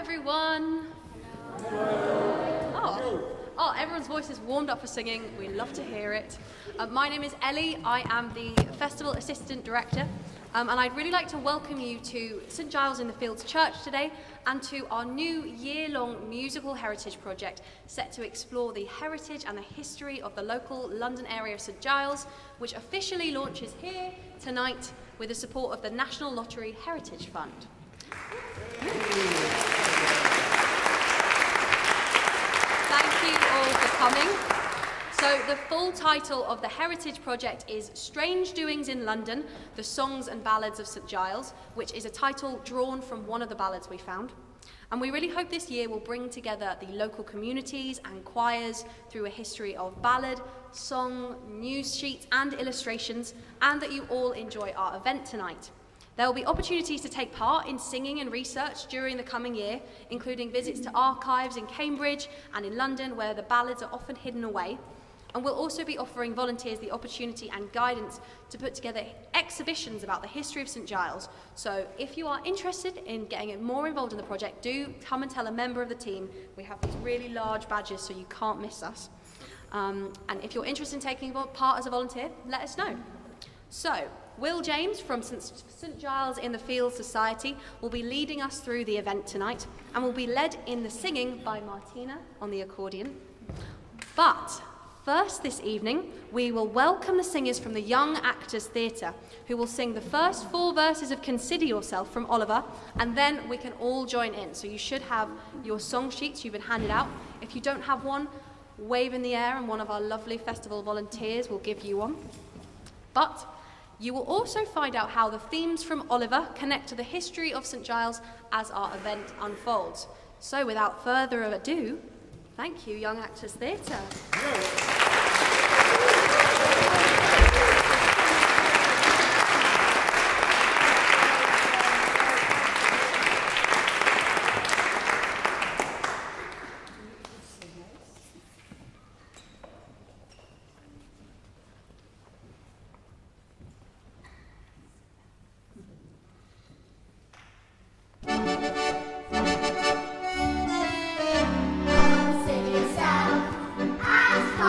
everyone. Oh, everyone's voice is warmed up for singing. We love to hear it. My name is Ellie. I am the Festival Assistant Director. And I'd really like to welcome you to St Giles-in-the-Fields Church today and to our new year-long musical heritage project set to explore the heritage and the history of the local London area of St Giles, which officially launches here tonight with the support of the National Lottery Heritage Fund. Thank you all for coming. So the full title of the Heritage Project is Strange Doings in London, The Songs and Ballads of St Giles, which is a title drawn from one of the ballads we found. And we really hope this year will bring together the local communities and choirs through a history of ballad, song, news sheets and illustrations, and that you all enjoy our event tonight. There will be opportunities to take part in singing and research during the coming year, including visits to archives in Cambridge and in London where the ballads are often hidden away. And we'll also be offering volunteers the opportunity and guidance to put together exhibitions about the history of St Giles. So if you are interested in getting more involved in the project, do come and tell a member of the team. We have these really large badges so you can't miss us. And if you're interested in taking part as a volunteer, let us know. So, Will James from St Giles-in-the-Fields Society will be leading us through the event tonight and will be led in the singing by Martina on the accordion. But first this evening, we will welcome the singers from the Young Acors Theatre, who will sing the first 4 verses of Consider Yourself from Oliver, and then we can all join in. So you should have your song sheets you've been handed out. If you don't have one, wave in the air and one of our lovely festival volunteers will give you one. But you will also find out how the themes from Oliver connect to the history of St Giles as our event unfolds. So without further ado, thank you, Young Actors Theatre. Consider yourself as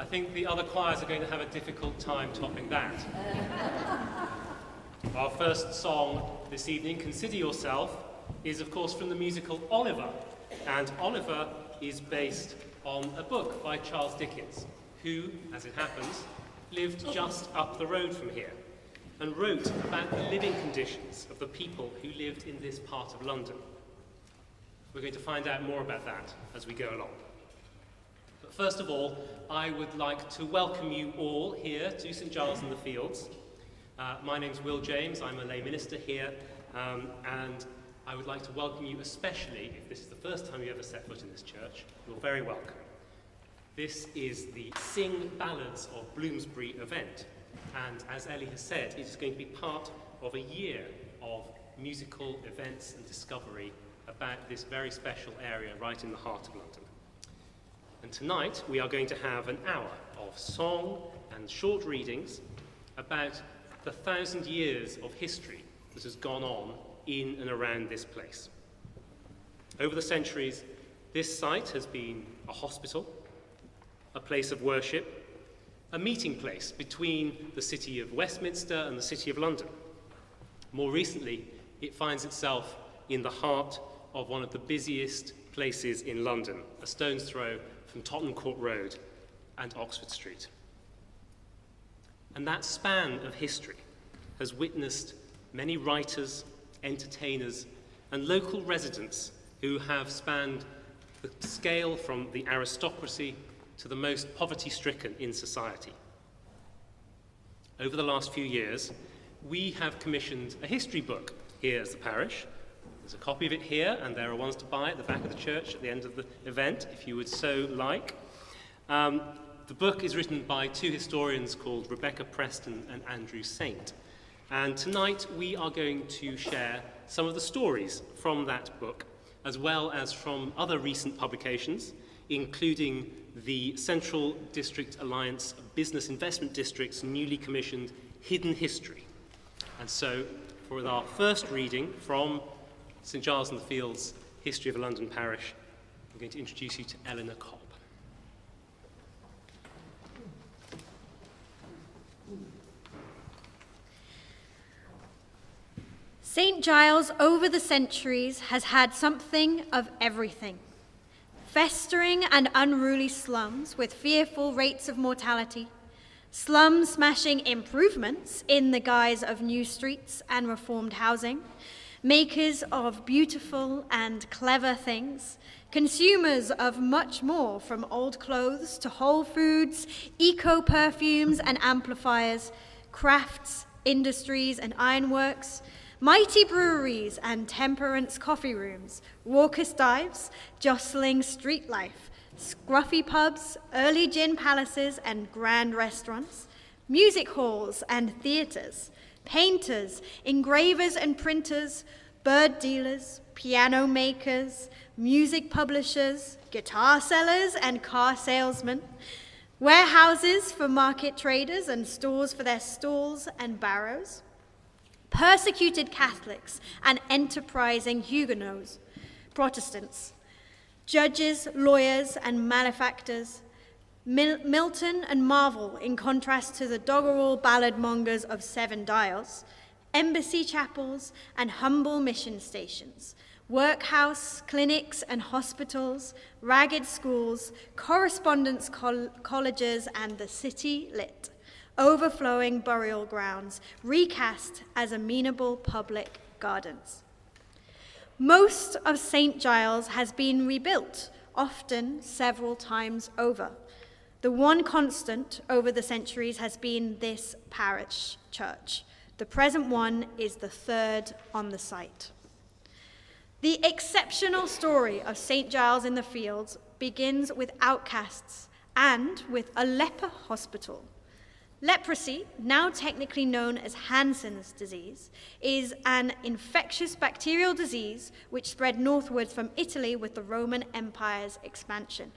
I think the other choirs are going to have a difficult time topping that. Our first song this evening, Consider Yourself, is of course from the musical Oliver. And Oliver is based on a book by Charles Dickens, who, as it happens, lived just up the road from here and wrote about the living conditions of the people who lived in this part of London. We're going to find out more about that as we go along. But first of all, I would like to welcome you all here to St Giles-in-the-Fields. My name's Will James, I'm a lay minister here, and I would like to welcome you especially, if this is the first time you ever set foot in this church, you're very welcome. This is the Sing Ballads of Bloomsbury event, and as Ellie has said, it is going to be part of a year of musical events and discovery about this very special area right in the heart of London. And tonight we are going to have an hour of song and short readings about the 1,000 years of history that has gone on in and around this place. Over the centuries, this site has been a hospital, a place of worship, a meeting place between the city of Westminster and the city of London. More recently, it finds itself in the heart of one of the busiest places in London, a stone's throw from Tottenham Court Road and Oxford Street. And that span of history has witnessed many writers, entertainers, and local residents who have spanned the scale from the aristocracy to the most poverty-stricken in society. Over the last few years, we have commissioned a history book here as the parish. There's a copy of it here, and there are ones to buy at the back of the church at the end of the event, if you would so like. The book is written by two historians called Rebecca Preston and Andrew Saint. And tonight we are going to share some of the stories from that book, as well as from other recent publications, including the Central District Alliance of Business Investment District's newly commissioned Hidden History. And so, for our first reading from St Giles-in-the-Fields History of a London Parish, I'm going to introduce you to Eleanor Cobb. St Giles over the centuries has had something of everything. Festering and unruly slums with fearful rates of mortality, slum smashing improvements in the guise of new streets and reformed housing, makers of beautiful and clever things, consumers of much more from old clothes to whole foods, eco-perfumes and amplifiers, crafts, industries and ironworks, mighty breweries and temperance coffee rooms, raucous dives, jostling street life, scruffy pubs, early gin palaces and grand restaurants, music halls and theatres, painters, engravers and printers, bird dealers, piano makers, music publishers, guitar sellers and car salesmen, warehouses for market traders and stores for their stalls and barrows, persecuted Catholics and enterprising Huguenots, Protestants, judges, lawyers, and malefactors, Milton and Marvel in contrast to the doggerel ballad mongers of Seven Dials, embassy chapels and humble mission stations, workhouse, clinics and hospitals, ragged schools, correspondence colleges, and the city lit, overflowing burial grounds, recast as amenable public gardens. Most of St Giles has been rebuilt, often several times over. The one constant over the centuries has been this parish church. The present one is the third on the site. The exceptional story of St Giles-in-the-Fields begins with outcasts and with a leper hospital. Leprosy, now technically known as Hansen's disease, is an infectious bacterial disease which spread northwards from Italy with the Roman Empire's expansion.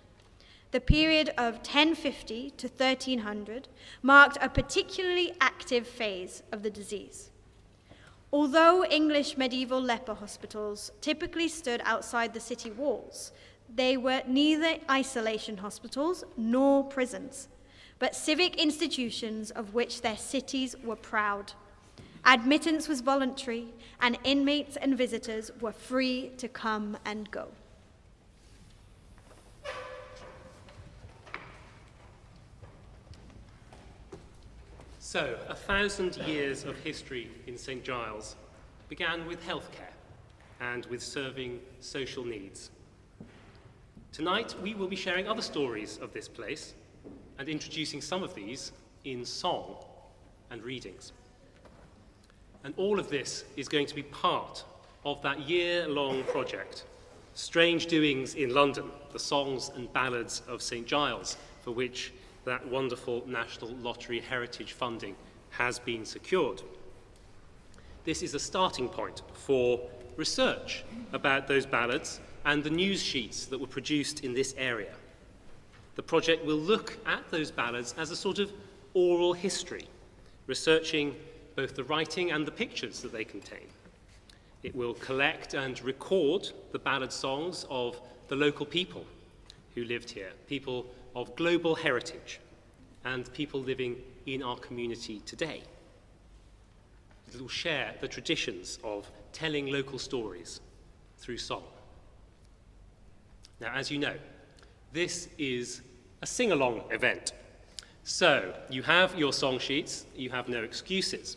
The period of 1050 to 1300 marked a particularly active phase of the disease. Although English medieval leper hospitals typically stood outside the city walls, they were neither isolation hospitals nor prisons. but civic institutions of which their cities were proud. Admittance was voluntary, and inmates and visitors were free to come and go. So, 1,000 years of history in St Giles began with healthcare and with serving social needs. Tonight, we will be sharing other stories of this place and introducing some of these in song and readings. And all of this is going to be part of that year-long project, Strange Doings in London, the Songs and Ballads of St Giles, for which that wonderful National Lottery Heritage funding has been secured. This is a starting point for research about those ballads and the news sheets that were produced in this area. The project will look at those ballads as a sort of oral history, researching both the writing and the pictures that they contain. It will collect and record the ballad songs of the local people who lived here, people of global heritage, and people living in our community today. It will share the traditions of telling local stories through song. Now, as you know, this is a sing-along event. So, you have your song sheets, you have no excuses.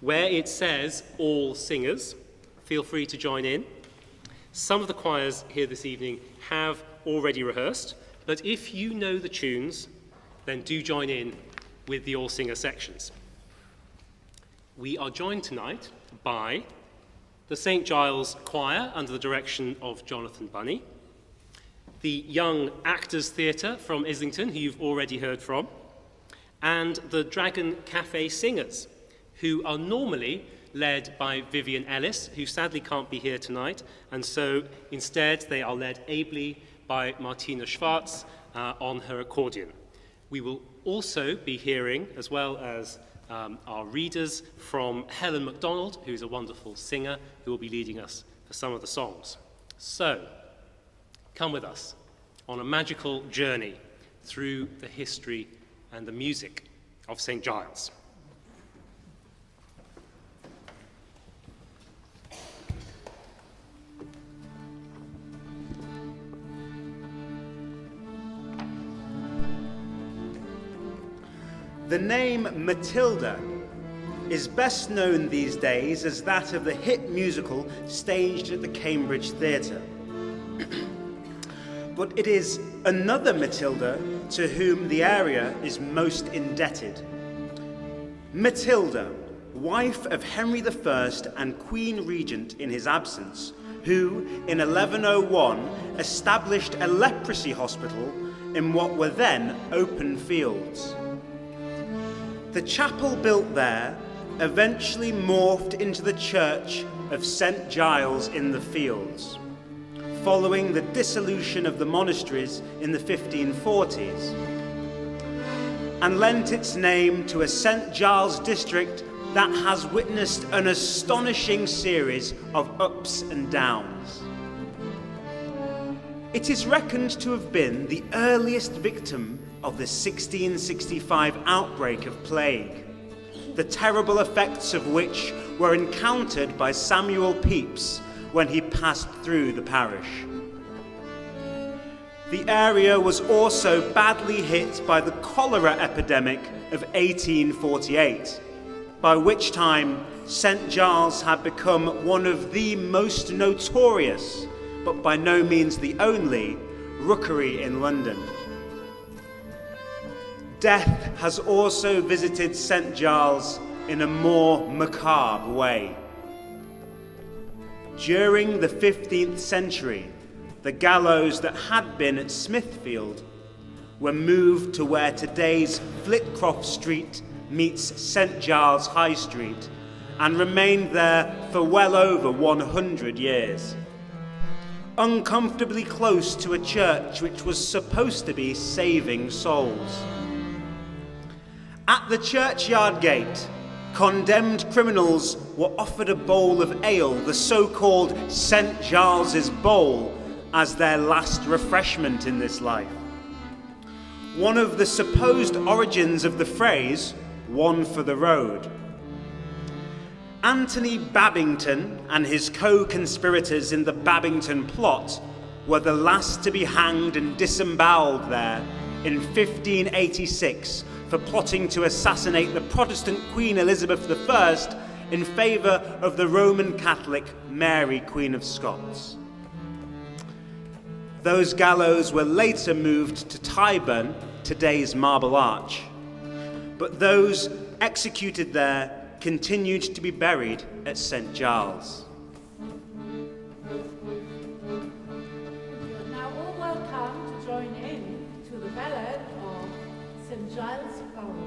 Where it says all singers, feel free to join in. Some of the choirs here this evening have already rehearsed, but if you know the tunes, then do join in with the all-singer sections. We are joined tonight by the St Giles Choir under the direction of Jonathan Bunny, the Young Actors Theatre from Islington, who you've already heard from, and the Dragon Cafe Singers, who are normally led by Vivien Ellis, who sadly can't be here tonight, and so instead they are led ably by Martina Schwarz on her accordion. We will also be hearing, as well as our readers, from Helen McDonald, who is a wonderful singer, who will be leading us for some of the songs. So, come with us on a magical journey through the history and the music of St Giles. The name Matilda is best known these days as that of the hit musical staged at the Cambridge Theatre. But it is another Matilda to whom the area is most indebted. Matilda, wife of Henry I and Queen Regent in his absence, who in 1101 established a leprosy hospital in what were then open fields. The chapel built there eventually morphed into the church of St Giles-in-the-Fields, following the dissolution of the monasteries in the 1540s, and lent its name to a St Giles district that has witnessed an astonishing series of ups and downs. It is reckoned to have been the earliest victim of the 1665 outbreak of plague, the terrible effects of which were encountered by Samuel Pepys when he passed through the parish. The area was also badly hit by the cholera epidemic of 1848, by which time St Giles had become one of the most notorious, but by no means the only, rookery in London. Death has also visited St Giles in a more macabre way. During the 15th century, the gallows that had been at Smithfield were moved to where today's Flitcroft Street meets St Giles High Street and remained there for well over 100 years, uncomfortably close to a church which was supposed to be saving souls. At the churchyard gate, condemned criminals were offered a bowl of ale, the so-called St Giles's Bowl, as their last refreshment in this life. one of the supposed origins of the phrase, "one for the road." Anthony Babington and his co-conspirators in the Babington plot were the last to be hanged and disemboweled there in 1586 for plotting to assassinate the Protestant Queen Elizabeth I in favour of the Roman Catholic Mary, Queen of Scots. Those gallows were later moved to Tyburn, today's Marble Arch, but those executed there continued to be buried at St Giles. You're now all welcome to join in to the ballad of St Giles poem.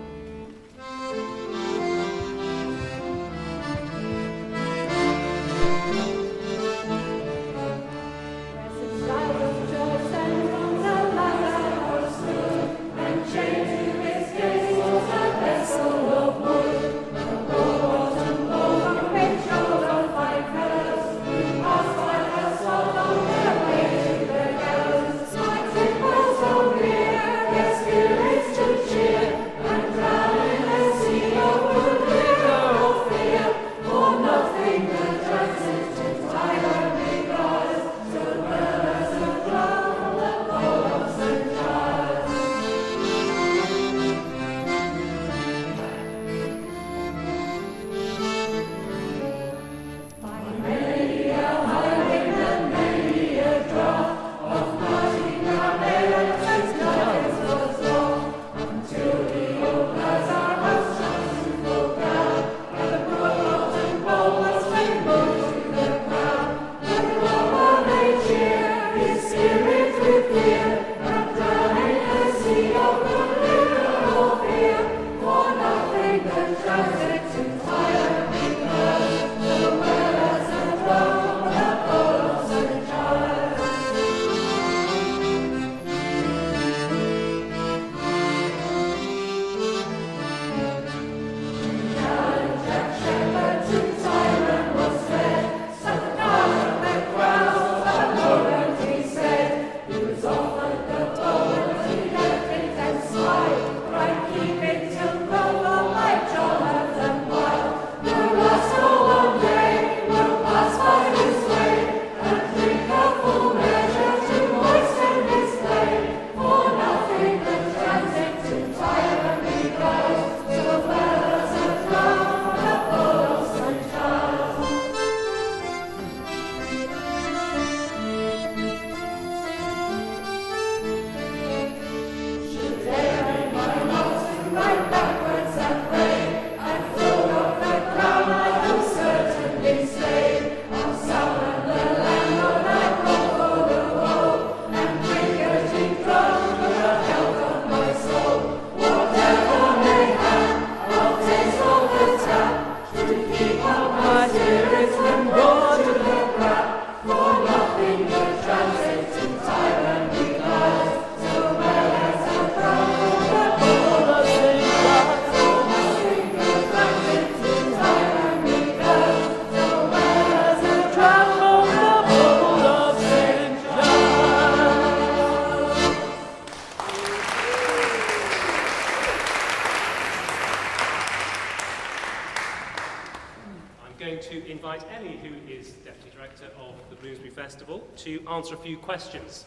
invite Ellie, who is Deputy Director of the Bloomsbury Festival, to answer a few questions.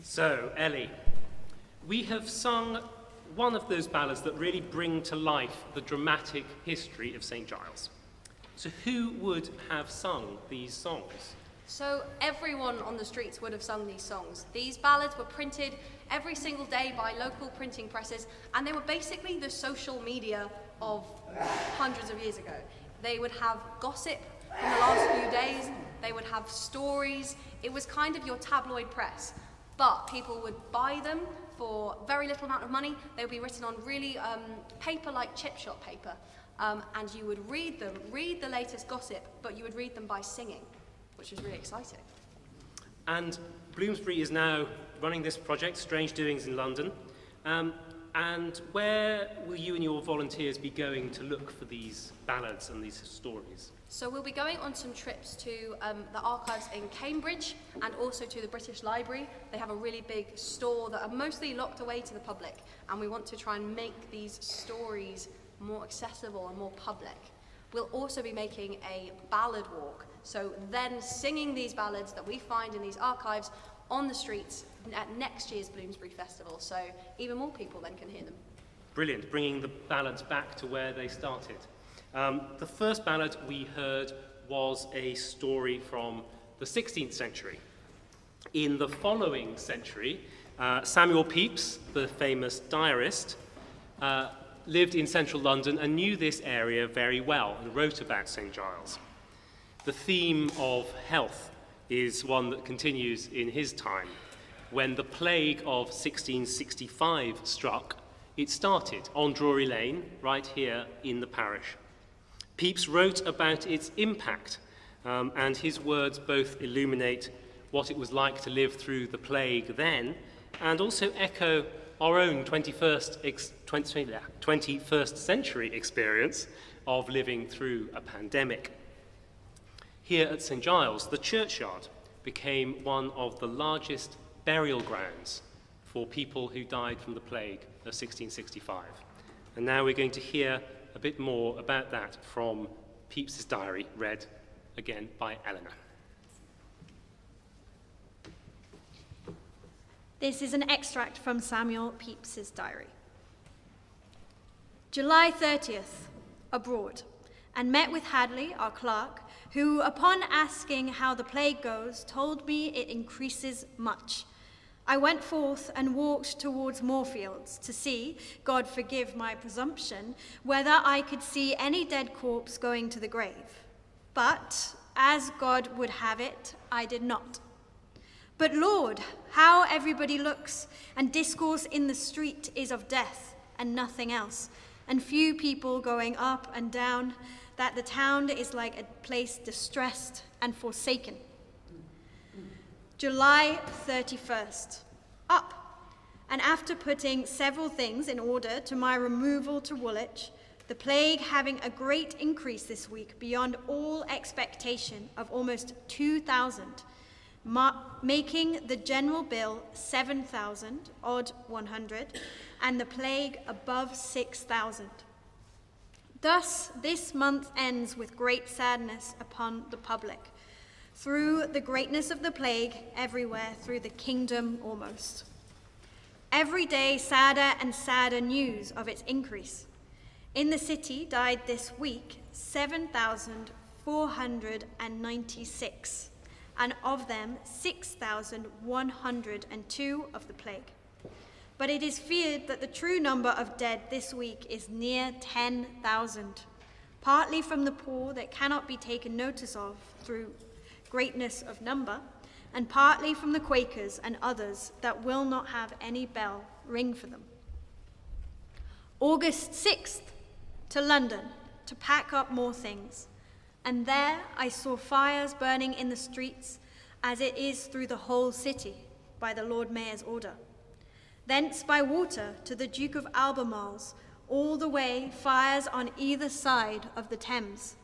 So, Ellie, we have sung one of those ballads that really bring to life the dramatic history of St Giles. So who would have sung these songs? So everyone on the streets would have sung these songs. These ballads were printed every single day by local printing presses, and they were basically the social media of hundreds of years ago. They would have gossip from the last few days, they would have stories. It was kind of your tabloid press, but people would buy them for a very little amount of money. They would be written on really paper like chip shop paper, and you would read them, read the latest gossip, but you would read them by singing, which is really exciting. And Bloomsbury is now running this project, Strange Doings in London. And where will you and your volunteers be going to look for these ballads and these stories? So we'll be going on some trips to the archives in Cambridge and also to the British Library. They have a really big store that are mostly locked away to the public, and we want to try and make these stories more accessible and more public. We'll also be making a ballad walk, so then singing these ballads that we find in these archives on the streets at next year's Bloomsbury Festival, so even more people then can hear them. Brilliant, bringing the ballads back to where they started. The first ballad we heard was a story from the 16th century. In the following century, Samuel Pepys, the famous diarist, lived in central London and knew this area very well and wrote about St Giles. The theme of health is one that continues in his time. When the plague of 1665 struck, it started on Drury Lane, right here in the parish. Pepys wrote about its impact, and his words both illuminate what it was like to live through the plague then, and also echo our own 21st century experience of living through a pandemic. Here at St Giles, the churchyard became one of the largest burial grounds for people who died from the plague of 1665. And now we're going to hear a bit more about that from Pepys's diary, read again by Eleanor. This is an extract from Samuel Pepys's diary. July 30th, abroad, and met with Hadley, our clerk, who, upon asking how the plague goes, told me it increases much. I went forth and walked towards Moorfields to see, God forgive my presumption, whether I could see any dead corpse going to the grave. But, as God would have it, I did not. But Lord, how everybody looks, and discourse in the street is of death and nothing else, and few people going up and down, that the town is like a place distressed and forsaken. July 31st, up, and after putting several things in order to my removal to Woolwich, the plague having a great increase this week beyond all expectation of almost 2,000, making the general bill 7,000 odd 100, and the plague above 6,000. Thus, this month ends with great sadness upon the public, through the greatness of the plague everywhere, through the kingdom almost. Every day sadder and sadder news of its increase. In the city died this week 7,496, and of them 6,102 of the plague. But it is feared that the true number of dead this week is near 10,000, partly from the poor that cannot be taken notice of through greatness of number, and partly from the Quakers and others that will not have any bell ring for them. August 6th, to London, to pack up more things, and there I saw fires burning in the streets, as it is through the whole city, by the Lord Mayor's order. Thence by water to the Duke of Albemarle's, all the way fires on either side of the Thames.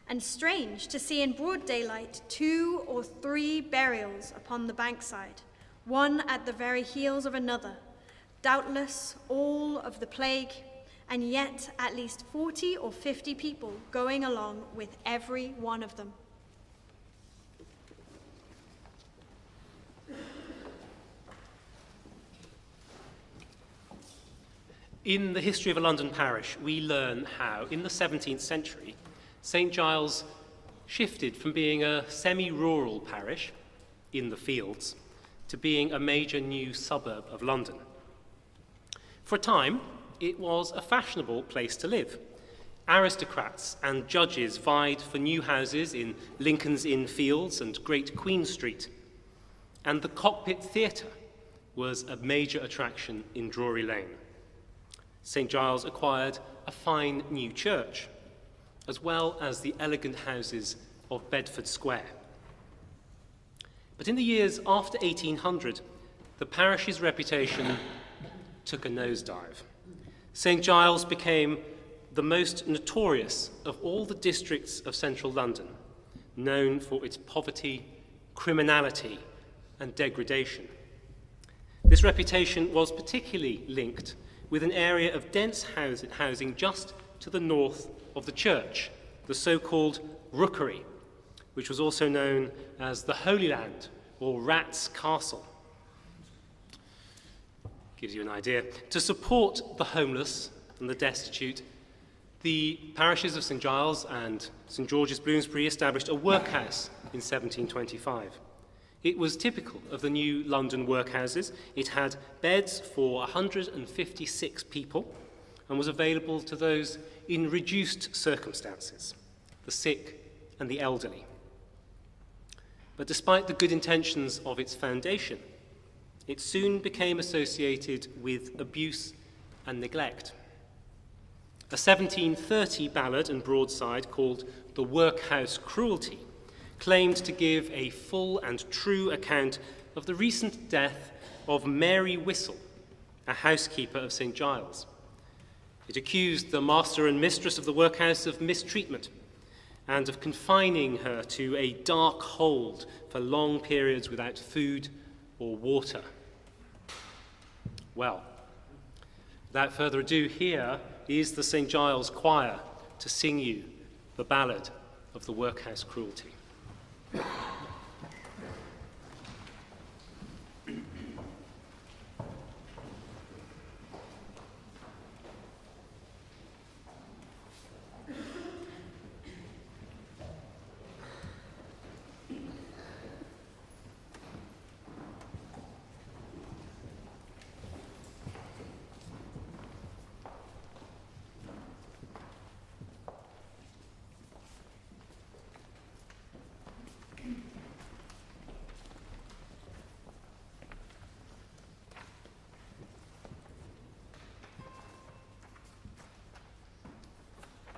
And strange to see in broad daylight 2 or 3 burials upon the bankside, one at the very heels of another, doubtless all of the plague, and yet at least 40 or 50 people going along with every one of them. In the history of a London parish, we learn how, in the 17th century, St Giles shifted from being a semi-rural parish in the fields to being a major new suburb of London. For a time, it was a fashionable place to live. Aristocrats and judges vied for new houses in Lincoln's Inn Fields and Great Queen Street. And the Cockpit Theatre was a major attraction in Drury Lane. St Giles acquired a fine new church, as well as the elegant houses of Bedford Square. But in the years after 1800, the parish's reputation took a nosedive. St Giles became the most notorious of all the districts of central London, known for its poverty, criminality, and degradation. This reputation was particularly linked with an area of dense housing just to the north of the church, the so-called Rookery, which was also known as the Holy Land or Rat's Castle. Gives you an idea. To support the homeless and the destitute, the parishes of St Giles and St George's Bloomsbury established a workhouse in 1725. It was typical of the new London workhouses. It had beds for 156 people and was available to those in reduced circumstances, the sick and the elderly. But despite the good intentions of its foundation, it soon became associated with abuse and neglect. A 1730 ballad and broadside called The Workhouse Cruelty claimed to give a full and true account of the recent death of Mary Whistle, a housekeeper of St Giles. It accused the master and mistress of the workhouse of mistreatment and of confining her to a dark hold for long periods without food or water. Well, without further ado, here is the St Giles Choir to sing you the ballad of the workhouse cruelty.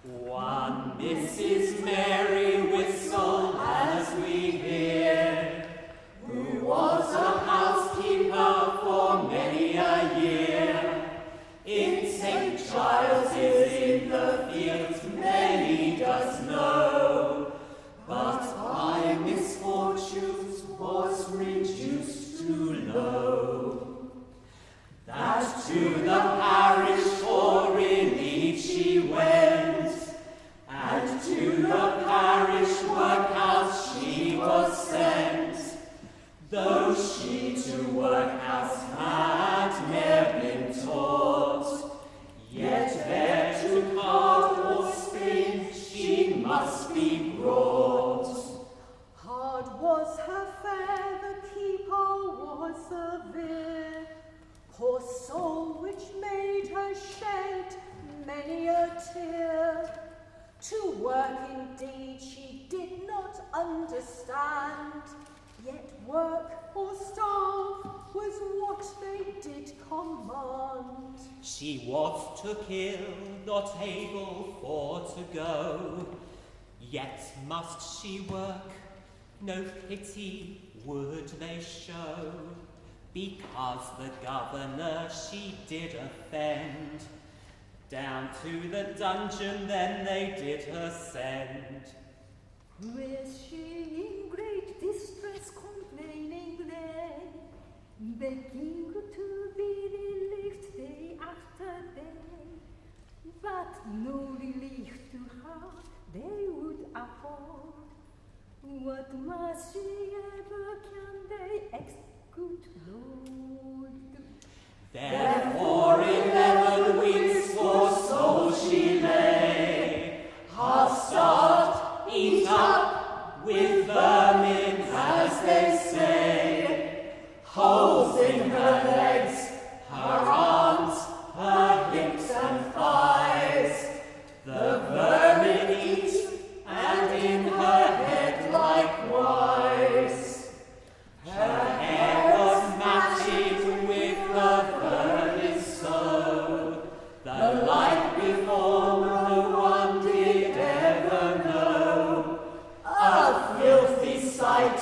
One Mrs. Mary Whistle, as we hear, who was a housekeeper for many a year, in St Giles-in-the-Fields many does know, but by misfortunes was reduced to low. That to the parish for relief she went, and to the parish workhouse she was sent, though she to workhouse had ne'er been taught, yet there to card or spin she must be brought. Hard was her fare, the keeper was severe, poor soul which made her shed many a tear. To work indeed she did not understand, yet work or starve was what they did command. She was to kill, not able for to go, yet must she work, no pity would they show, because the governor she did offend. Down to the dungeon then they did her send. Where she in great distress complaining lay, begging to be relieved day after day, but no relief to her they would afford. What mercy ever can they execute, Lord? Therefore 11 weeks for soul she lay, half starved, eat up with vermin, as they say, holes in her legs, her arms, her hips and thighs, the vermin eat, and in her head likewise. Her hair was matted with the vermin so, the like before no one did ever know. A filthy sight,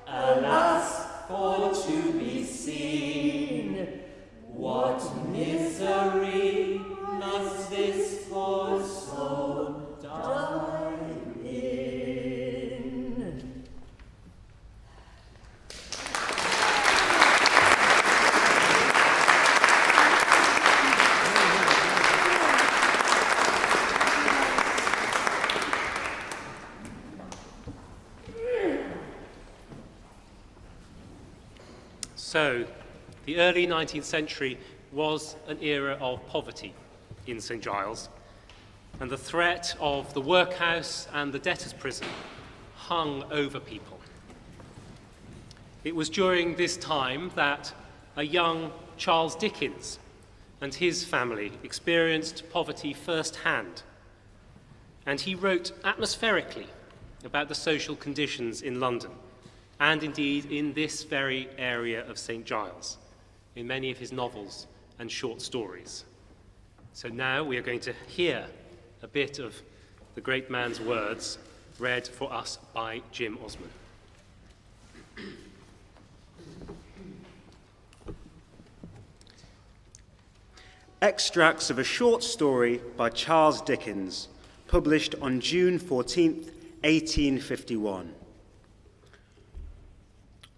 alas, for to be seen. What So, the early 19th century was an era of poverty in St Giles, and the threat of the workhouse and the debtor's prison hung over people. It was during this time that a young Charles Dickens and his family experienced poverty firsthand, and he wrote atmospherically about the social conditions in London, and indeed in this very area of St Giles, in many of his novels and short stories. So now we are going to hear a bit of the great man's words read for us by Jim Osman. Extracts of a short story by Charles Dickens, published on June 14th, 1851.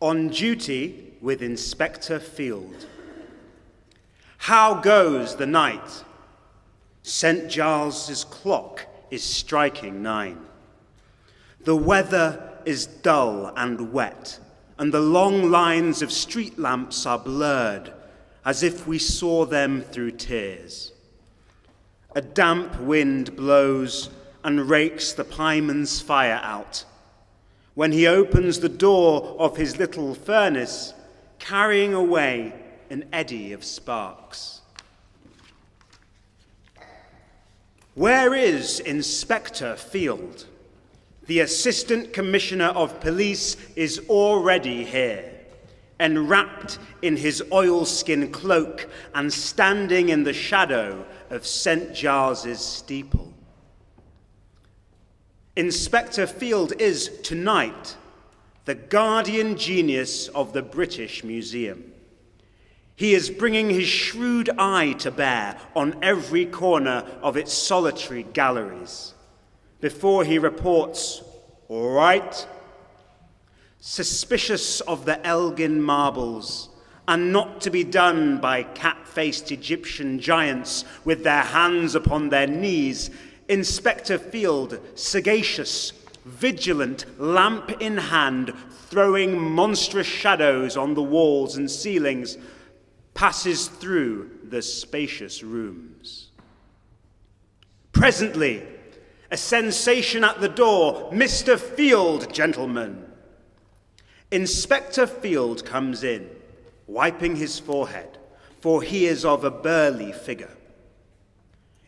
On duty with Inspector Field. How goes the night? St Giles's clock is striking 9. The weather is dull and wet, and the long lines of street lamps are blurred, as if we saw them through tears. A damp wind blows and rakes the pieman's fire out, when he opens the door of his little furnace, carrying away an eddy of sparks. Where is Inspector Field? The Assistant Commissioner of Police is already here, enwrapped in his oilskin cloak and standing in the shadow of St Giles's steeple. Inspector Field is, tonight, the guardian genius of the British Museum. He is bringing his shrewd eye to bear on every corner of its solitary galleries, before he reports, "All right," suspicious of the Elgin marbles, and not to be done by cat-faced Egyptian giants with their hands upon their knees, Inspector Field, sagacious, vigilant, lamp in hand, throwing monstrous shadows on the walls and ceilings, passes through the spacious rooms. Presently, a sensation at the door. "Mr. Field, gentlemen." Inspector Field comes in, wiping his forehead, for he is of a burly figure.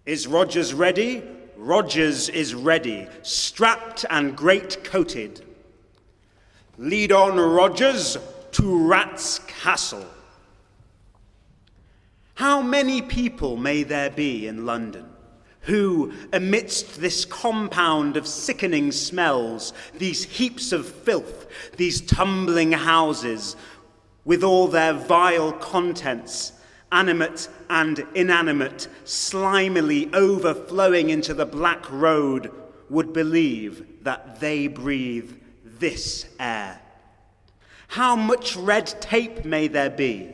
"Is Rogers ready?" Rogers is ready, strapped and great-coated. "Lead on, Rogers, to Rat's Castle." How many people may there be in London who, amidst this compound of sickening smells, these heaps of filth, these tumbling houses, with all their vile contents, animate and inanimate, slimily overflowing into the black road, would believe that they breathe this air? How much red tape may there be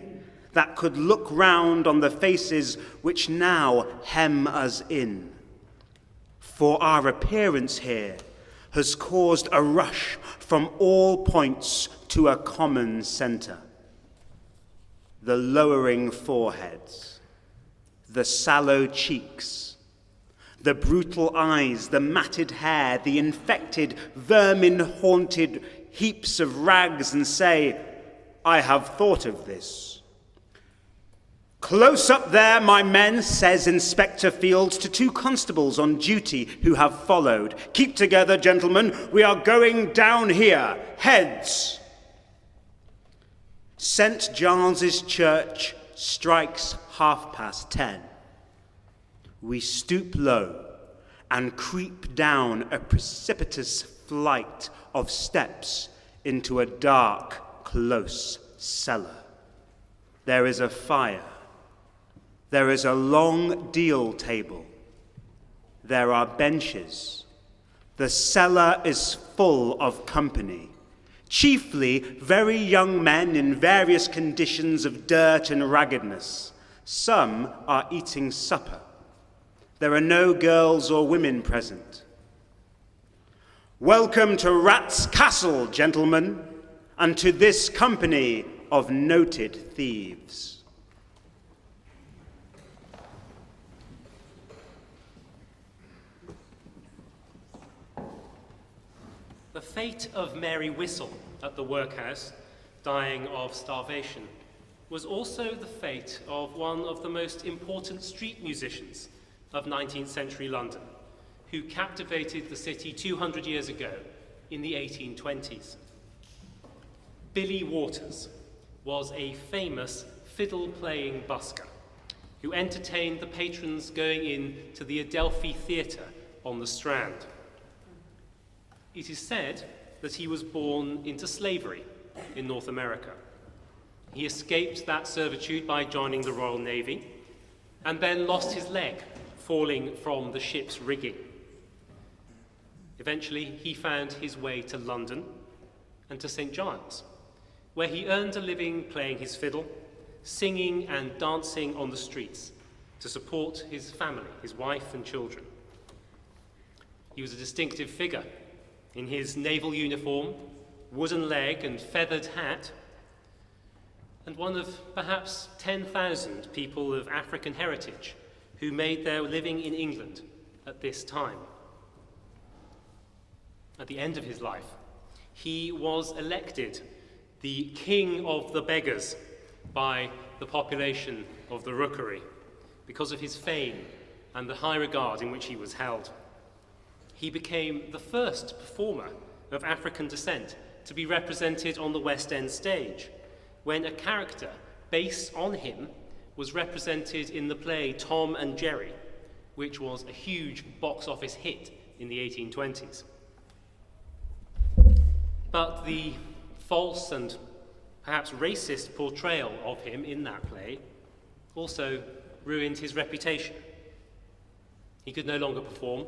that could look round on the faces which now hem us in? For our appearance here has caused a rush from all points to a common centre. The lowering foreheads, the sallow cheeks, the brutal eyes, the matted hair, the infected, vermin-haunted heaps of rags, and say, "I have thought of this." "Close up there, my men," says Inspector Field to 2 constables on duty who have followed. "Keep together, gentlemen. We are going down here. Heads." St Giles' Church strikes 10:30. We stoop low and creep down a precipitous flight of steps into a dark, close cellar. There is a fire. There is a long deal table. There are benches. The cellar is full of company, chiefly very young men in various conditions of dirt and raggedness. Some are eating supper. There are no girls or women present. "Welcome to Rat's Castle, gentlemen, and to this company of noted thieves. The fate of Mary Whistle at the workhouse, dying of starvation, was also the fate of one of the most important street musicians of 19th century London, who captivated the city 200 years ago in the 1820s. Billy Waters was a famous fiddle-playing busker who entertained the patrons going in to the Adelphi Theatre on the Strand. It is said that he was born into slavery in North America. He escaped that servitude by joining the Royal Navy and then lost his leg falling from the ship's rigging. Eventually, he found his way to London and to St Giles, where he earned a living playing his fiddle, singing and dancing on the streets to support his family, his wife and children. He was a distinctive figure in his naval uniform, wooden leg and feathered hat, and one of perhaps 10,000 people of African heritage who made their living in England at this time. At the end of his life, he was elected the King of the Beggars by the population of the Rookery because of his fame and the high regard in which he was held. He became the first performer of African descent to be represented on the West End stage, when a character based on him was represented in the play Tom and Jerry, which was a huge box office hit in the 1820s. But the false and perhaps racist portrayal of him in that play also ruined his reputation. He could no longer perform,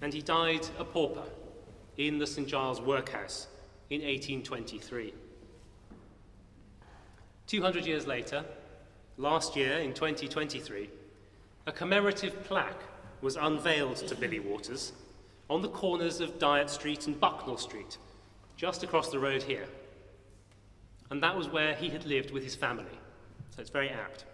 and he died a pauper in the St Giles workhouse in 1823. 200 years later, last year in 2023, a commemorative plaque was unveiled to Billy Waters on the corners of Dyott Street and Bucknell Street, just across the road here. And that was where he had lived with his family, so it's very apt.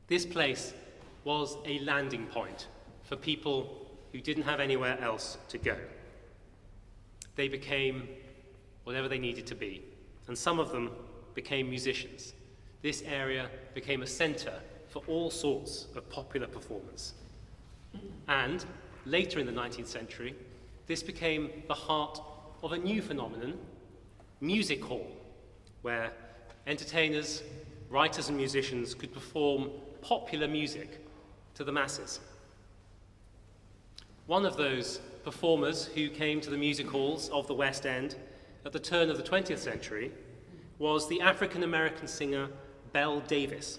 This place was a landing point for people who didn't have anywhere else to go. They became whatever they needed to be, and some of them became musicians. This area became a centre for all sorts of popular performance. And later in the 19th century, this became the heart of a new phenomenon, music hall, where entertainers, writers and musicians could perform popular music to the masses. One of those performers who came to the music halls of the West End at the turn of the 20th century was the African-American singer Belle Davis.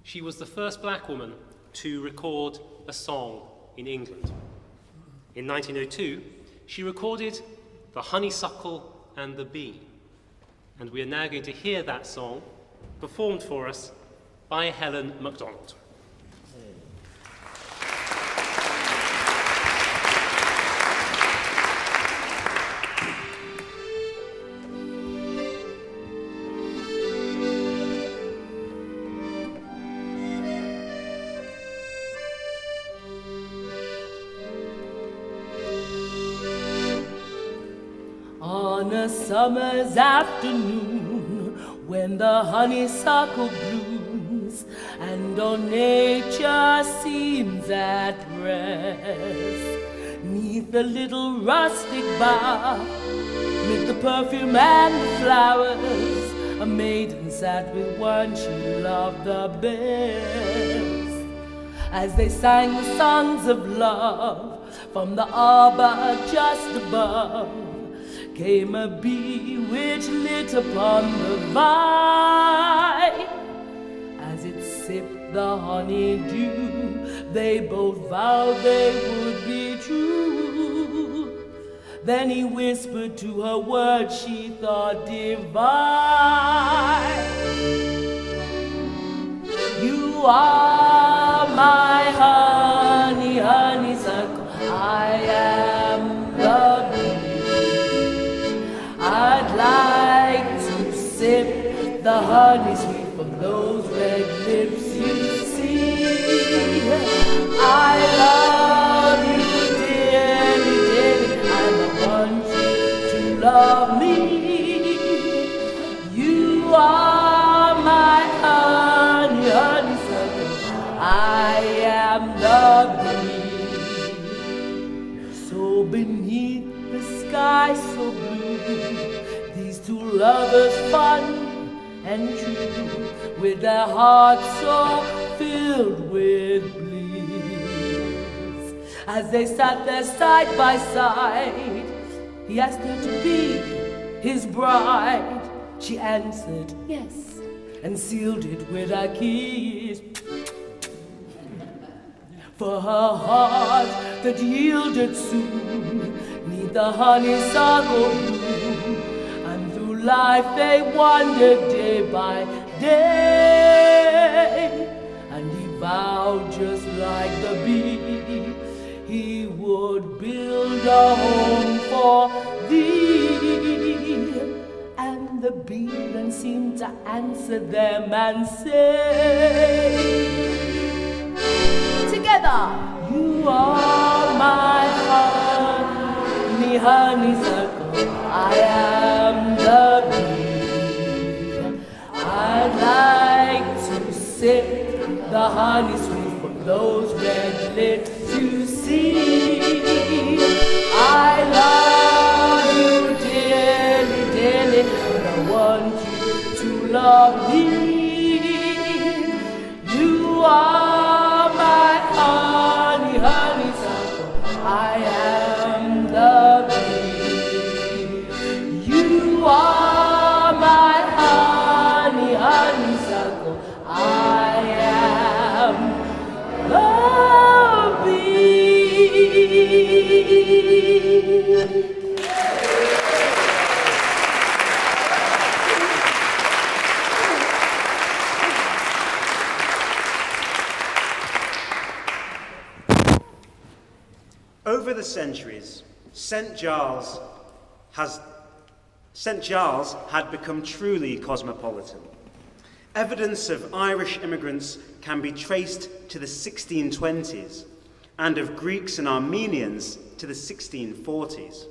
She was the first black woman to record a song in England. In 1902, she recorded The Honeysuckle and the Bee, and we are now going to hear that song performed for us by Helen McDonald. On a summer's afternoon, when the honeysuckle blooms and all nature seems at rest, 'neath the little rustic bough, 'mid the perfume and the flowers, a maiden sat with one she loved the best. As they sang the songs of love from the arbor just above, came a bee which lit upon the vine. As it sipped the honeydew, they both vowed they would be true. Then he whispered to her words she thought divine. You are my honey, honeysuckle, I am the bee. I'd like honey sweet from those red lips you see. I love you dearly, dearly, and I want you to love me. You are my honey, honeysuckle, I am the bee. So beneath the sky so blue, these two lovers fun and true, with their hearts so filled with bliss. As they sat there side by side, he asked her to be his bride. She answered yes, and sealed it with a kiss. For her heart that yielded soon, 'neath the honeysuckle bloom, and through life they wandered day by day. And he vowed, just like the bee, he would build a home for thee. And the bee then seemed to answer them and say, together, you are my honey, honeysuckle, I am the bee. I'd like to sip the honey sweet from those red lips you see. I love you dearly, dearly, and I want you to love me. You are my honey, honeysuckle, I am the bee. You are my honey, honeysuckle, I am the bee. Over the centuries, St Giles had become truly cosmopolitan. Evidence of Irish immigrants can be traced to the 1620s, and of Greeks and Armenians to the 1640s.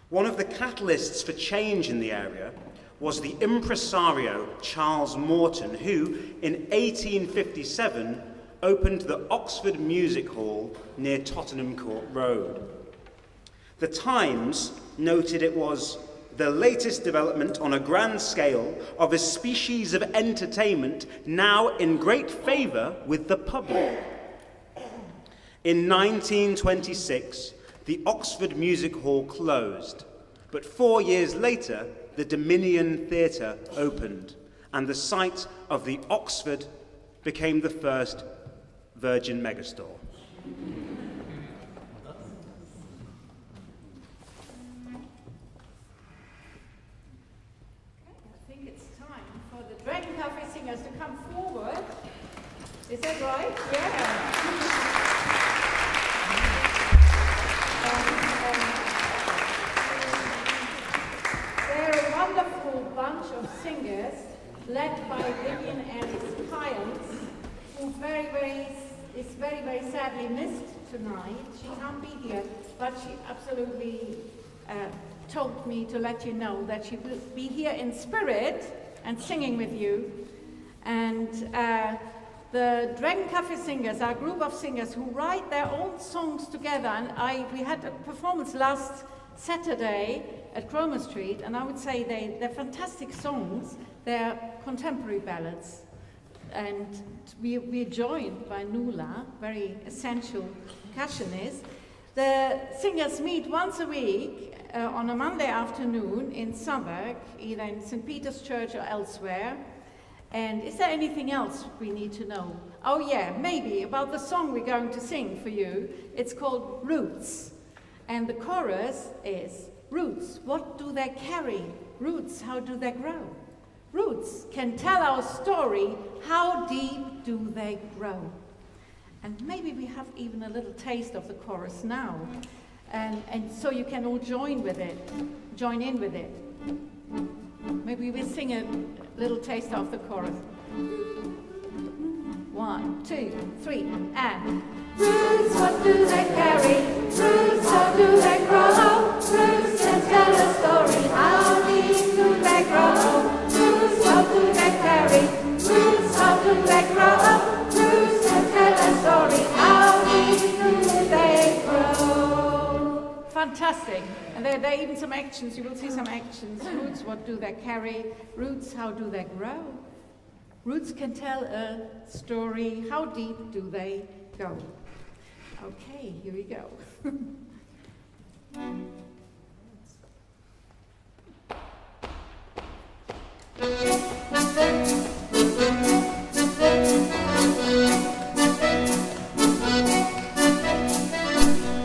One of the catalysts for change in the area was the impresario Charles Morton, who, in 1857, opened the Oxford Music Hall near Tottenham Court Road. The Times noted it was the latest development on a grand scale of a species of entertainment now in great favour with the public. In 1926, the Oxford Music Hall closed, but 4 years later, the Dominion Theatre opened, and the site of the Oxford became the first Virgin Megastore. I think it's time for the Dragon Cafe singers to come forward. Is that right? Yeah. They're a wonderful bunch of singers led by Vivien Ellis, who is very sadly missed tonight. She can't be here, but she absolutely told me to let you know that she will be here in spirit and singing with you. And the Dragon Cafe singers are a group of singers who write their own songs together. And we had a performance last Saturday at Cromer Street, and I would say they're fantastic songs. They're contemporary ballads. And we're joined by Nuala, very essential percussionist. The singers meet once a week on a Monday afternoon in Southwark, either in St Peter's Church or elsewhere. And is there anything else we need to know? Oh yeah, maybe about the song we're going to sing for you. It's called Roots. And the chorus is, roots, what do they carry? Roots, how do they grow? Roots can tell our story, how deep do they grow? And maybe we have even a little taste of the chorus now. And so you can all join in with it. Maybe we'll sing little taste of the chorus. 1, 2, 3, and roots, what do they carry? Roots, how do they grow? Roots can tell a story. How deep do they grow? Roots, how do they carry? Roots, how do they grow? Roots can tell a story. How deep do they grow? Fantastic. And there are even some actions. You will see some actions. Roots, what do they carry? Roots, how do they grow? Roots can tell a story. How deep do they go? Okay, here we go.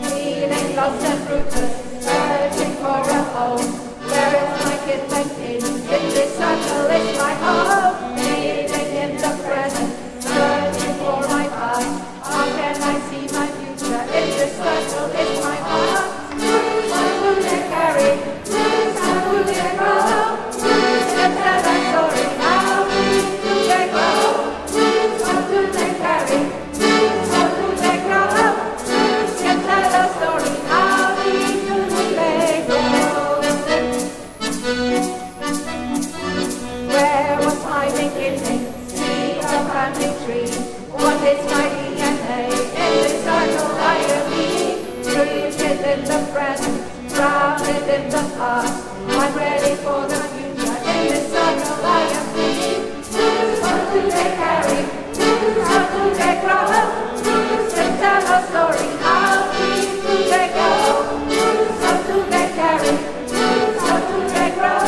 Feeling lost and rootless, searching for a home. Where is my kid went in this circle is my home. In the present, searching for my past. How can I see my future? In this circle is my heart. Roots, how do they carry? Roots, how do they grow? Roots can tell a story. How deep do they grow? Roots, how do they carry? Roots, how do they grow? Roots can tell a story. How deep do they grow? Where was my beginning? Family tree. What is my DNA? In this circle I am me. Rooted in the present, grounded in the past. I'm ready for the future. In this circle I am me. Roots, what do they carry? Roots, how do they grow? Roots can tell a story. How deep do they go? Roots, how do they carry? Roots, how do they grow?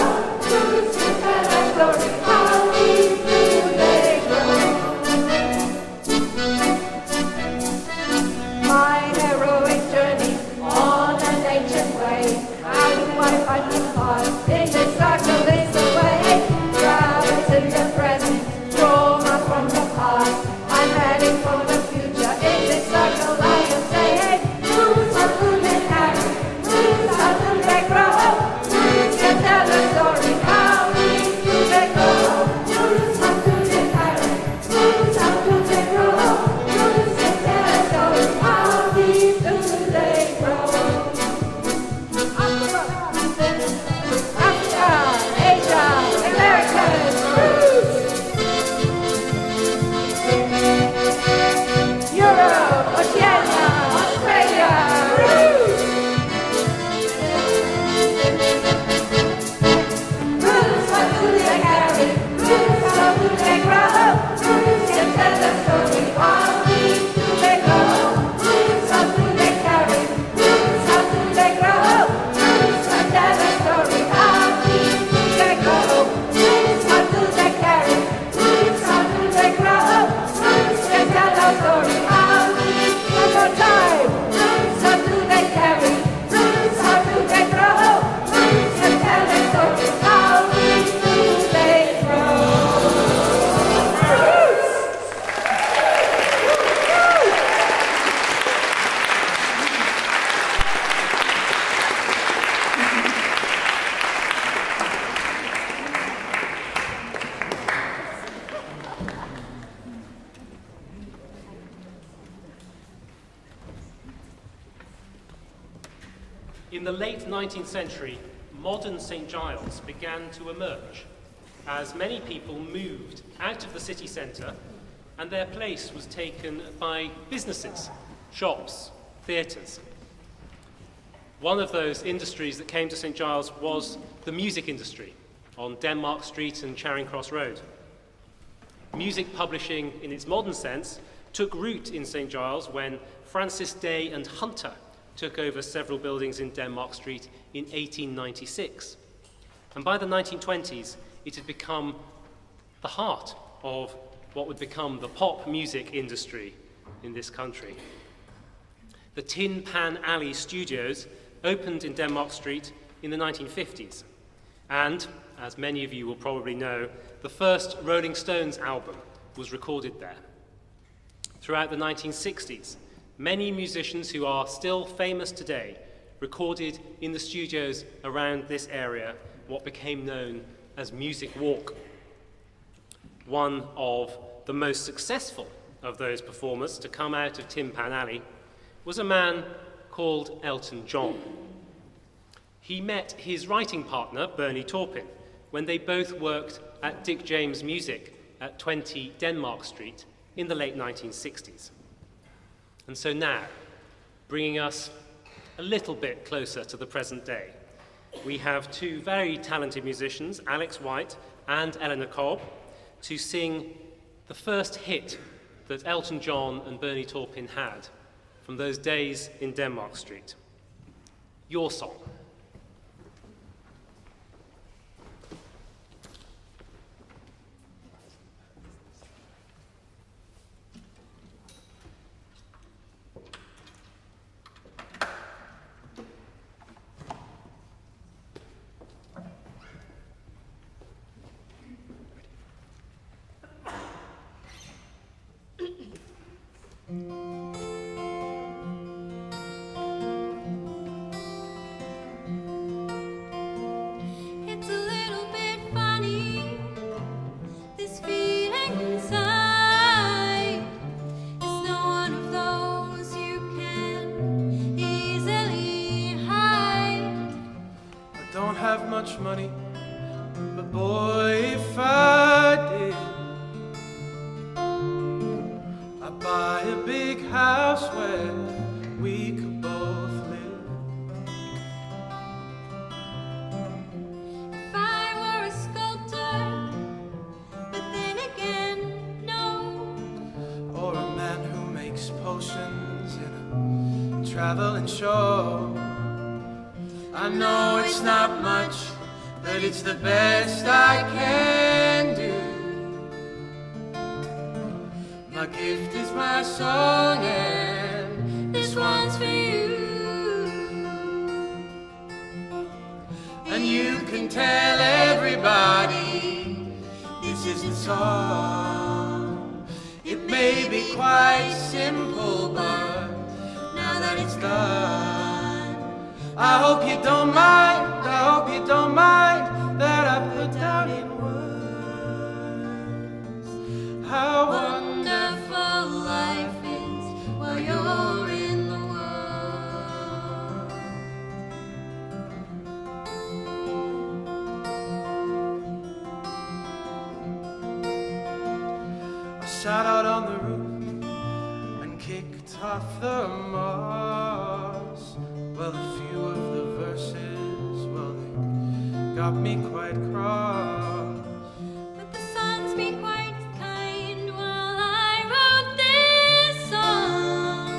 Roots can tell a story. How deep do they grow? My heroic journey on an ancient way. How do I find the path? In this circle is the way. Rabbits in the present, trauma from the past. I'm heading for the future. In this circle I am saying, roots, how do they carry? Roots, how do they grow? Roots can tell a story. How deep do they go? Roots, how do they carry? Roots, how do they grow? Roots can tell a story. How deep do they grow? Africa, Asia, Americas, roots. Europe, Oceania, Australia, roots. Roots, what do they carry? Roots, how do they grow? Roots can tell a story. How deep do they go? Roots, how do they carry? Roots, how do they grow? Roots can tell a story. How deep do they go? Roots, how do they carry? Roots, how do they grow? Roots can tell a story. How deep? One more time. Roots, how do they carry? Roots, how do they grow? Roots can tell a story. How deep do they grow? Roots! In the late 19th century, modern St Giles began to emerge as many people moved out of the city centre and their place was taken by businesses, shops, theatres. One of those industries that came to St Giles was the music industry on Denmark Street and Charing Cross Road. Music publishing in its modern sense took root in St Giles when Francis Day and Hunter took over several buildings in Denmark Street in 1896. And by the 1920s, it had become the heart of what would become the pop music industry in this country. The Tin Pan Alley Studios opened in Denmark Street in the 1950s. And, as many of you will probably know, the first Rolling Stones album was recorded there. Throughout the 1960s, many musicians who are still famous today recorded in the studios around this area what became known as Music Walk. one of the most successful of those performers to come out of Tin Pan Alley was a man called Elton John. He met his writing partner, Bernie Taupin, when they both worked at Dick James Music at 20 Denmark Street in the late 1960s. And so now, bringing us a little bit closer to the present day, we have two very talented musicians, Alex White and Eleanor Cobb, to sing the first hit that Elton John and Bernie Taupin had from those days in Denmark Street. Your Song. It's a little bit funny, this feeling inside. It's not one of those you can easily hide. I don't have much money, but boy, if I did, I'd buy a big house where we could both live. If I were a sculptor, but then again, no. Or a man who makes potions in a traveling show. I know it's not much, but it's the best I can do. My gift is my song, and this one's for you. And you can tell everybody this is the song. It may be quite simple, but now that it's done, I hope you don't mind, I hope you don't mind that I put down in words how Wonderful life is while you're in the world. I sat out on the roof and kicked off the moss. Well, a few of the verses, well, they got me quite cross. But the sun's been quite kind while I wrote this song.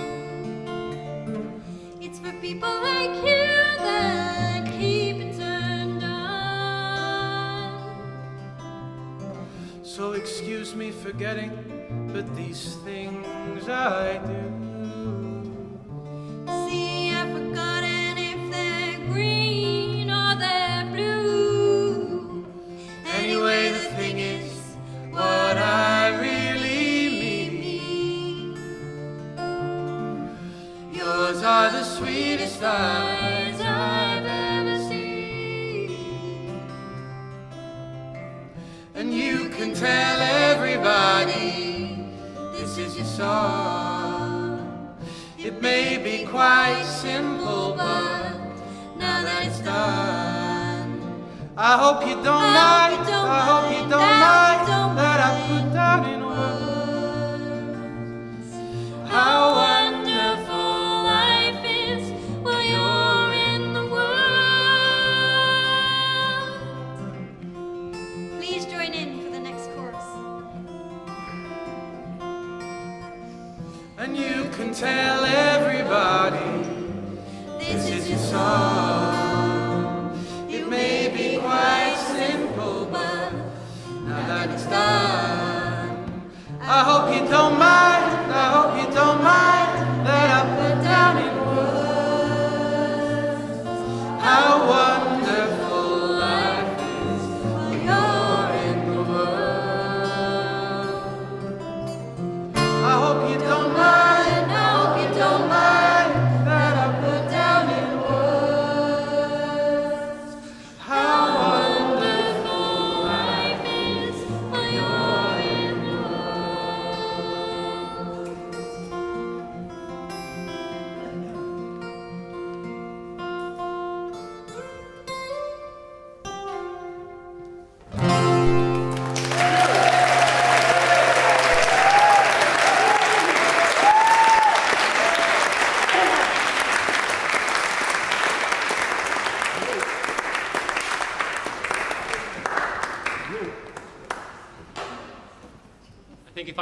It's for people like you that keep it turned on. So excuse me for getting, but these things I do. See, I've forgotten if they're green or they're blue. Anyway, the thing is, what I really mean. Yours are the sweetest eyes I've ever seen. And you can tell everybody this is your song. It may be quite simple, but now that it's done, I hope you don't mind, I hope you don't mind that I put down in words how wonderful life is while you're in the world. Please join in for the next chorus. And you can tell everybody this is your song. It may be quite simple, but now that it's done, I hope you don't mind, I hope you don't mind that I put down in words how wonderful life is while you're in the world. I hope you don't mind, I hope you don't mind that I put down in words how wonderful life is while you're in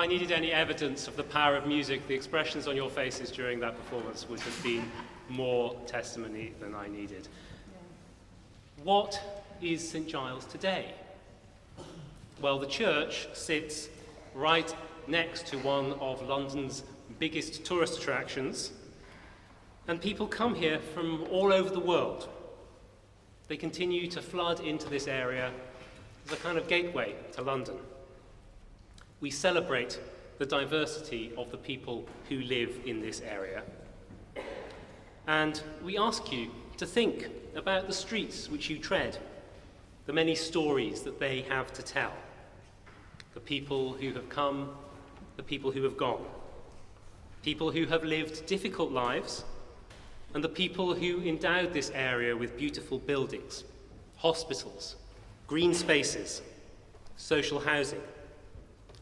if I needed any evidence of the power of music, the expressions on your faces during that performance would have been more testimony than I needed. What is St Giles today? Well, the church sits right next to one of London's biggest tourist attractions, and people come here from all over the world. They continue to flood into this area as a kind of gateway to London. We celebrate the diversity of the people who live in this area. And we ask you to think about the streets which you tread, the many stories that they have to tell, the people who have come, the people who have gone, people who have lived difficult lives, and the people who endowed this area with beautiful buildings, hospitals, green spaces, social housing,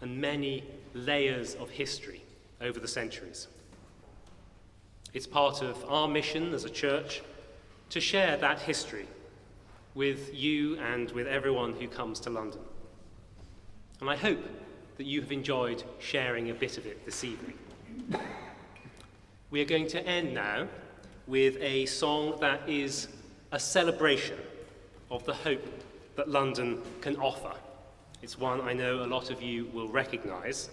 and many layers of history over the centuries. It's part of our mission as a church to share that history with you and with everyone who comes to London. And I hope that you have enjoyed sharing a bit of it this evening. We are going to end now with a song that is a celebration of the hope that London can offer. It's one I know a lot of you will recognise.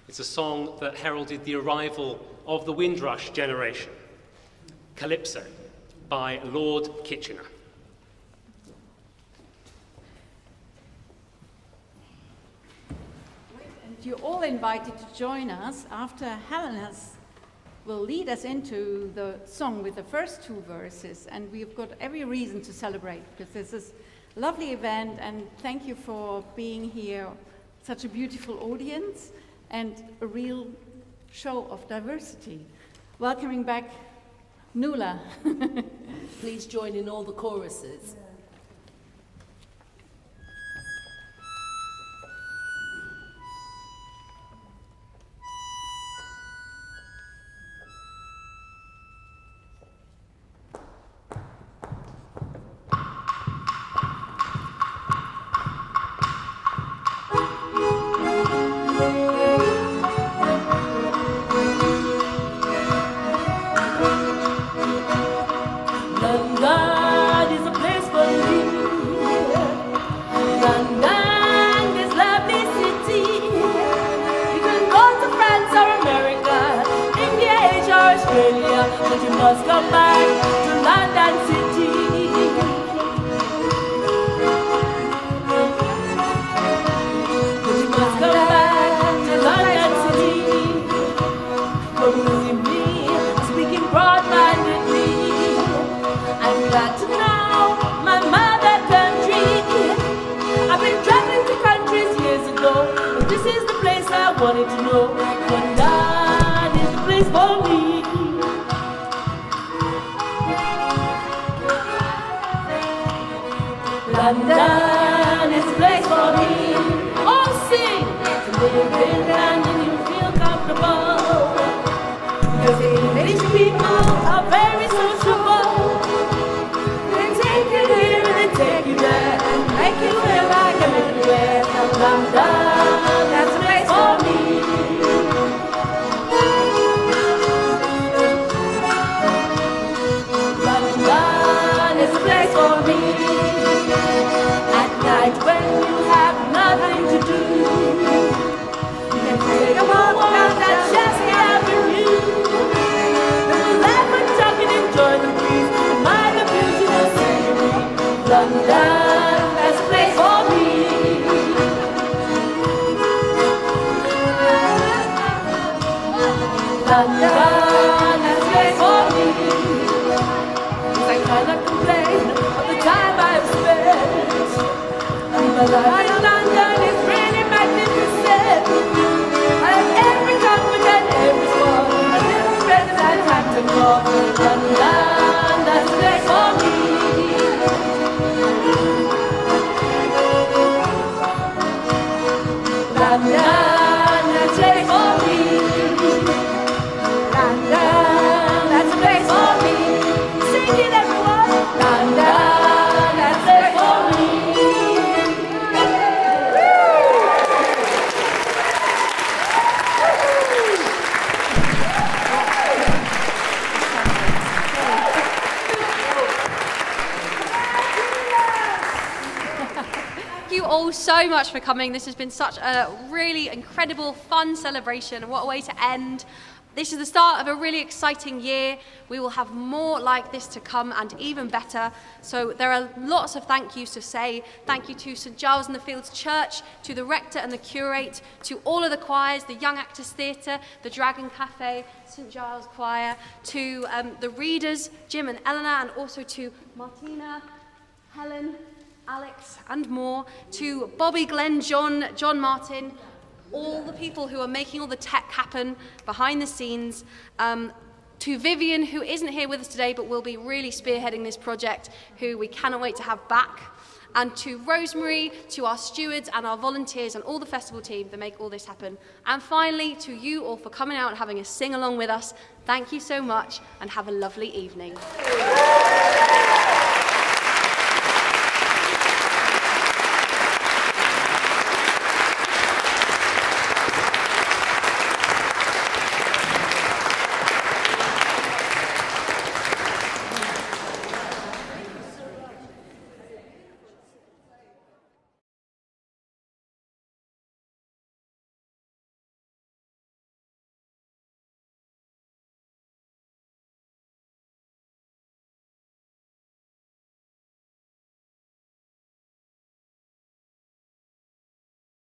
It's a song that heralded the arrival of the Windrush generation, Calypso, by Lord Kitchener. And you're all invited to join us after Helen will lead us into the song with the first two verses, and we've got every reason to celebrate because this is a lovely event, and thank you for being here, such a beautiful audience and a real show of diversity. Welcoming back Nuala. Please join in all the choruses. all so much for coming. This has been such a really incredible, fun celebration. What a way to end. This is the start of a really exciting year. We will have more like this to come and even better. So there are lots of thank yous to say. Thank you to St Giles-in-the-Fields Church, to the rector and the curate, to all of the choirs, the Young Acors Theatre, the Dragon Cafe, St Giles Choir, to the readers, Jim and Eleanor, and also to Martina, Helen, Alex, and more, to Bobby, Glenn, John Martin, all the people who are making all the tech happen behind the scenes, to Vivien, who isn't here with us today but will be really spearheading this project, who we cannot wait to have back, and to Rosemary, to our stewards and our volunteers and all the festival team that make all this happen. And finally, to you all for coming out and having a sing along with us. Thank you so much and have a lovely evening.